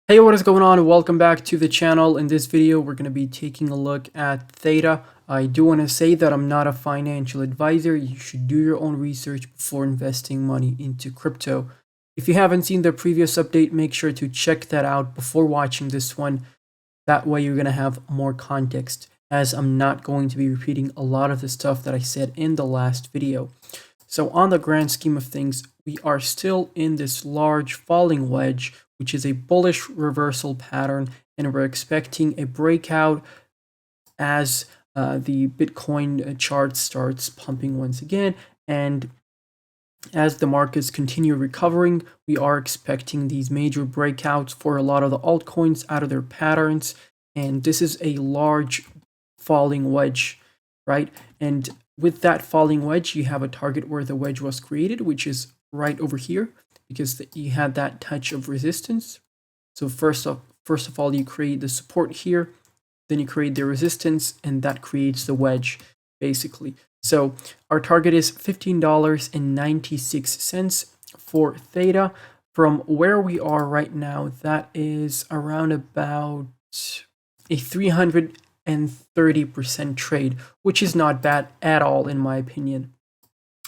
Hey, what is going on? Welcome back to the channel. In this video, we're going to be taking a look at Theta. I do want to say that I'm not a financial advisor. You should do your own research before investing money into crypto. If you haven't seen the previous update, make sure to check that out before watching this one. That way you're going to have more context, as I'm not going to be repeating a lot of the stuff that I said in the last video. So on the grand scheme of things, we are still in this large falling wedge, which is a bullish reversal pattern, and we're expecting a breakout as the Bitcoin chart starts pumping once again. And as the markets continue recovering, we are expecting these major breakouts for a lot of the altcoins out of their patterns. And this is a large falling wedge, right? And with that falling wedge, you have a target where the wedge was created, which is right over here, because you had that touch of resistance. So first of all, you create the support here, then you create the resistance, and that creates the wedge, basically. So our target is $15.96 for Theta. From where we are right now, that is around about a 330% trade, which is not bad at all, in my opinion.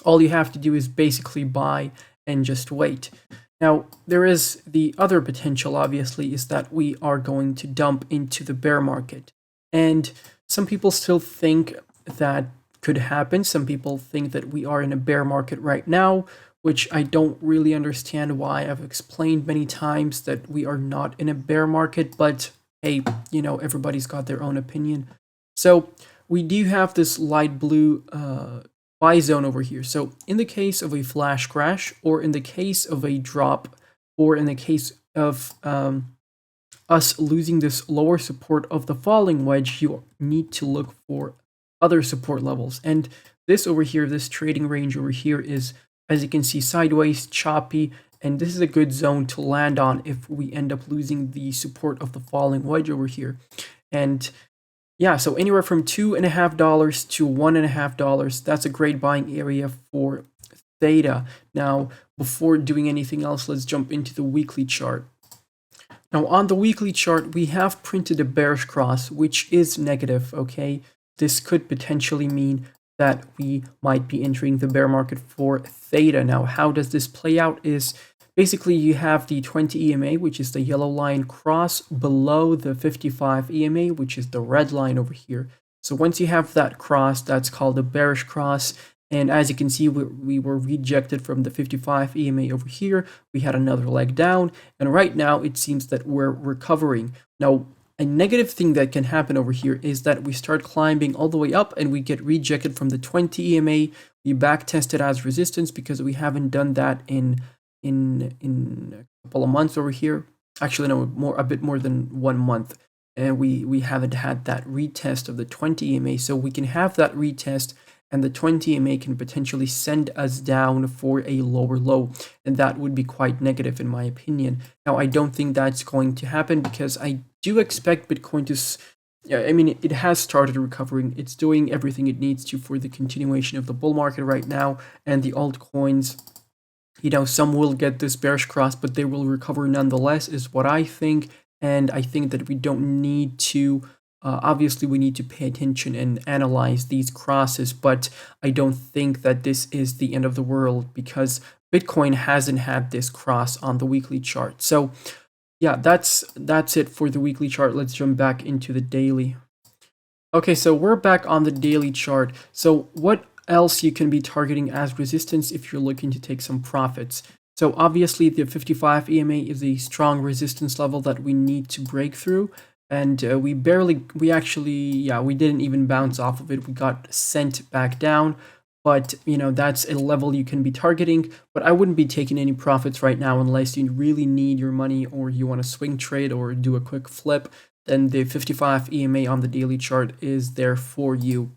All you have to do is basically buy and just wait. Now, there is the other potential, obviously, is that we are going to dump into the bear market. And some people still think that could happen. Some people think that we are in a bear market right now, which I don't really understand why. I've explained many times that we are not in a bear market, but hey, you know, everybody's got their own opinion. So we do have this light blue buy zone over here. So in the case of a flash crash, or in the case of a drop, or in the case of us losing this lower support of the falling wedge, you need to look for other support levels. And this over here, this trading range over here is, as you can see, sideways, choppy, and this is a good zone to land on if we end up losing the support of the falling wedge over here. And yeah, so anywhere from $2.50 to $1.50, that's a great buying area for Theta. Now, before doing anything else, let's jump into the weekly chart. Now, on the weekly chart, we have printed a bearish cross, which is negative, okay? This could potentially mean that we might be entering the bear market for Theta. Now, how does this play out is basically you have the 20 EMA, which is the yellow line, cross below the 55 EMA, which is the red line over here. So once you have that cross, that's called a bearish cross. And as you can see, we were rejected from the 55 EMA over here. We had another leg down. And right now, it seems that we're recovering. Now, a negative thing that can happen over here is that we start climbing all the way up and we get rejected from the 20 EMA. We back test it as resistance because we haven't done that in a couple of months over here. Actually, no, a bit more than 1 month. And we haven't had that retest of the 20 EMA. So we can have that retest, and the 20 EMA can potentially send us down for a lower low, and that would be quite negative in my opinion. Now, I don't think that's going to happen because I do expect Bitcoin to, I mean, it has started recovering. It's doing everything it needs to for the continuation of the bull market right now, and the altcoins, you know, some will get this bearish cross, but they will recover nonetheless, is what I think. And I think that we don't need to, obviously we need to pay attention and analyze these crosses, but I don't think that this is the end of the world because Bitcoin hasn't had this cross on the weekly chart. So yeah, that's it for the weekly chart. Let's jump back into the daily. Okay, so we're back on the daily chart. So what else you can be targeting as resistance if you're looking to take some profits? So obviously the 55 EMA is a strong resistance level that we need to break through. And we didn't even bounce off of it. We got sent back down. But, you know, that's a level you can be targeting. But I wouldn't be taking any profits right now unless you really need your money or you want to swing trade or do a quick flip. Then the 55 EMA on the daily chart is there for you.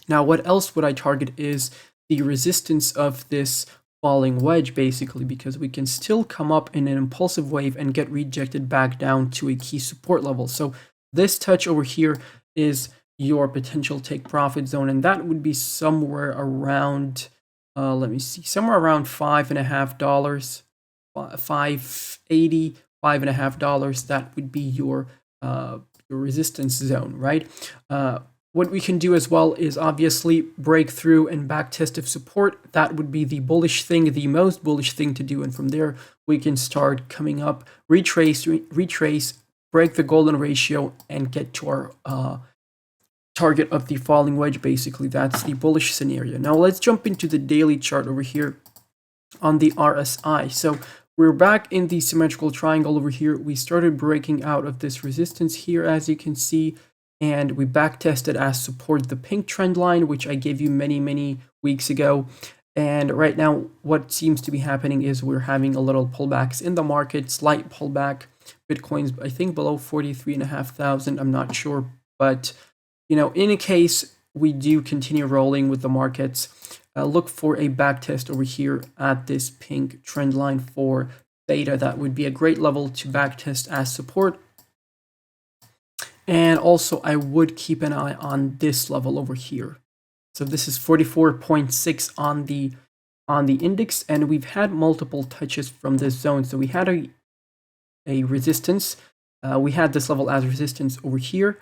Now, what else would I target is the resistance of this falling wedge, basically, because we can still come up in an impulsive wave and get rejected back down to a key support level. So this touch over here is your potential take profit zone, and that would be somewhere around, let me see, somewhere around $5.50, $5.80, $5.50, that would be your resistance zone, right? What we can do as well is obviously break through and backtest of support. That would be the bullish thing, the most bullish thing to do. And from there, we can start coming up, retrace, break the golden ratio, and get to our target of the falling wedge. Basically, that's the bullish scenario. Now let's jump into the daily chart over here on the RSI. So we're back in the symmetrical triangle over here. We started breaking out of this resistance here, as you can see, and we backtested as support the pink trend line, which I gave you many weeks ago. And right now, what seems to be happening is we're having a little pullbacks in the market, slight pullback. Bitcoin's, I think, below 43,500. I'm not sure, but you know, in a case we do continue rolling with the markets, look for a backtest over here at this pink trend line for Theta. That would be a great level to backtest as support. And also, I would keep an eye on this level over here. So this is 44.6 on the index, and we've had multiple touches from this zone. So we had a resistance. We had this level as resistance over here,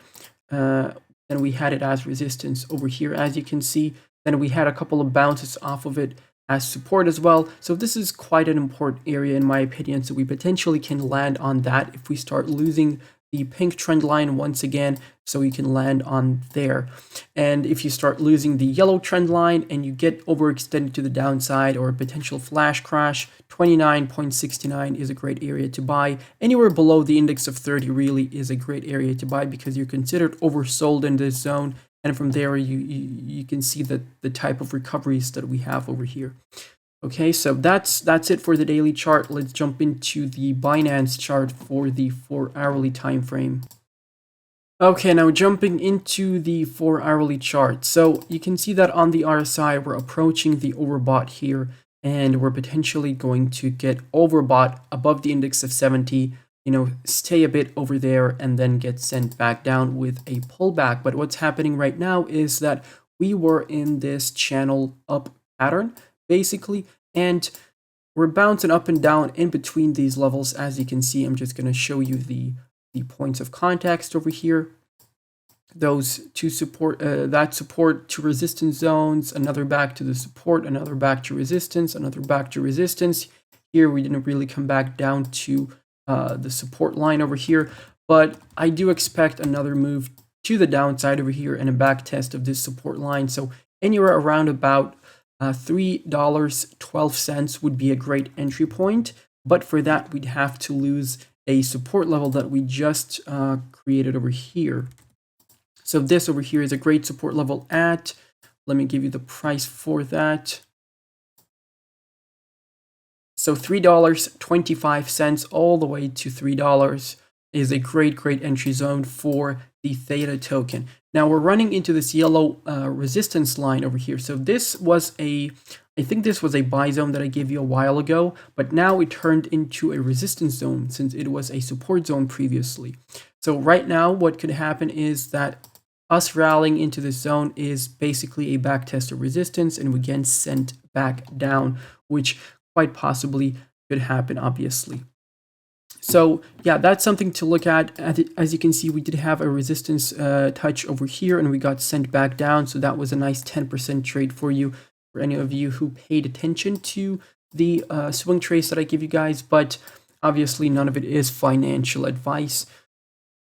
and we had it as resistance over here, as you can see. Then we had a couple of bounces off of it as support as well. So this is quite an important area in my opinion. So we potentially can land on that if we start losing the pink trend line once again, so we can land on there. And if you start losing the yellow trend line and you get overextended to the downside or a potential flash crash, 29.69 is a great area to buy. Anywhere below the index of 30 really is a great area to buy because you're considered oversold in this zone. And from there, you can see that the type of recoveries that we have over here. Okay, so that's it for the daily chart. Let's jump into the Binance chart for the 4-hourly time frame. Okay, now jumping into the 4-hourly chart. So you can see that on the RSI, we're approaching the overbought here, and we're potentially going to get overbought above the index of 70, you know, stay a bit over there and then get sent back down with a pullback. But what's happening right now is that we were in this channel up pattern, basically, and we're bouncing up and down in between these levels. As you can see, I'm just going to show you the points of context over here. Those two support, that support to resistance zones, another back to the support, another back to resistance, another back to resistance. Here we didn't really come back down to the support line over here, but I do expect another move to the downside over here and a back test of this support line. So anywhere around about $3.12 would be a great entry point, but for that we'd have to lose a support level that we just created over here. So this over here is a great support level at, let me give you the price for that. So $3.25 all the way to $3 is a great entry zone for the Theta token. Now we're running into this yellow resistance line over here. So this was I think this was a buy zone that I gave you a while ago, but now it turned into a resistance zone since it was a support zone previously. So right now what could happen is that us rallying into this zone is basically a back test of resistance and we get sent back down, which quite possibly could happen, obviously. So yeah, that's something to look at. As you can see, we did have a resistance touch over here and we got sent back down. So that was a nice 10% trade for you, for any of you who paid attention to the swing trades that I give you guys. But obviously none of it is financial advice.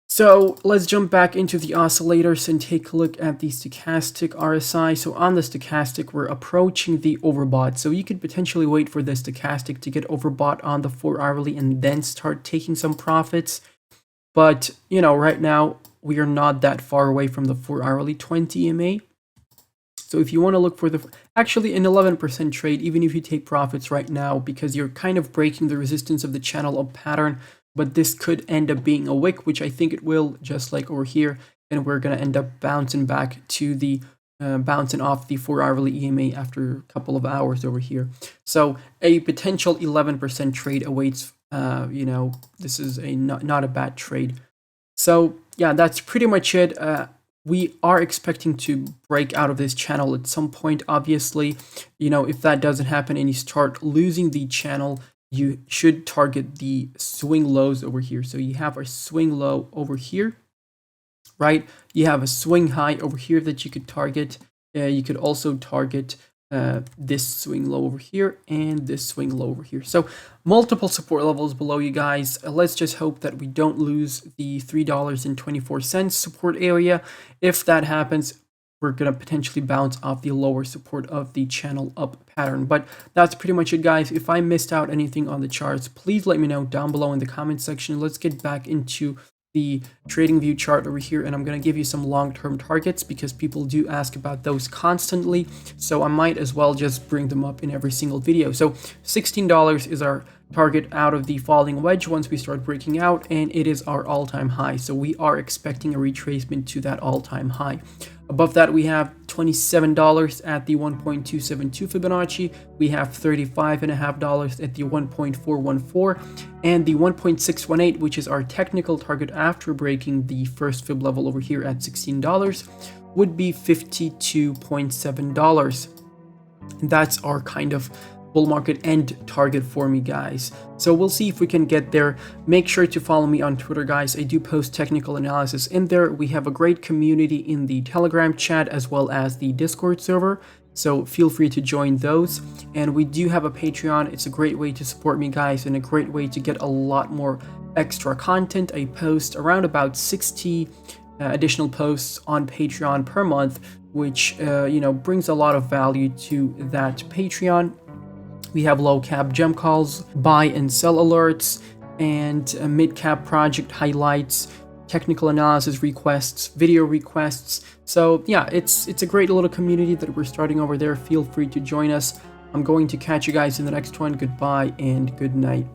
So let's jump back into the oscillators and take a look at the stochastic RSI. So on the stochastic, we're approaching the overbought. So you could potentially wait for the stochastic to get overbought on the 4-hourly and then start taking some profits. But, you know, right now we are not that far away from the 4-hourly 20 EMA. So if you want to look for actually an 11% trade, even if you take profits right now, because you're kind of breaking the resistance of the channel up pattern, but this could end up being a wick, which I think it will, just like over here, and we're going to end up bouncing back to the, bouncing off the 4-hourly EMA after a couple of hours over here. So a potential 11% trade awaits, you know, this is not a bad trade. So yeah, that's pretty much it. We are expecting to break out of this channel at some point, obviously. You know, if that doesn't happen and you start losing the channel, you should target the swing lows over here. So you have a swing low over here, right? You have a swing high over here that you could target. You could also target this swing low over here and this swing low over here. So multiple support levels below you guys. Let's just hope that we don't lose the $3.24 support area. If that happens, we're going to potentially bounce off the lower support of the channel up pattern. But that's pretty much it, guys. If I missed out anything on the charts, please let me know down below in the comment section. Let's get back into the trading view chart over here, and I'm going to give you some long-term targets because people do ask about those constantly, so I might as well just bring them up in every single video. So $16 is our target out of the falling wedge once we start breaking out, and it is our all-time high, so we are expecting a retracement to that all-time high. Above that, we have $27 at the 1.272 Fibonacci. We have $35.50 at the 1.414, and the 1.618, which is our technical target after breaking the first fib level over here at $16, would be $52.7. That's our kind of bull market end target for me, guys. So we'll see if we can get there. Make sure to follow me on Twitter, guys. I do post technical analysis in there. We have a great community in the Telegram chat as well as the Discord server, so feel free to join those. And we do have a Patreon. It's a great way to support me, guys, and a great way to get a lot more extra content. I post around about 60 additional posts on Patreon per month, which brings a lot of value to that Patreon. We have low cap gem calls, buy and sell alerts, and mid cap project highlights, technical analysis requests, video requests. So yeah, it's a great little community that we're starting over there. Feel free to join us. I'm going to catch you guys in the next one. Goodbye and good night.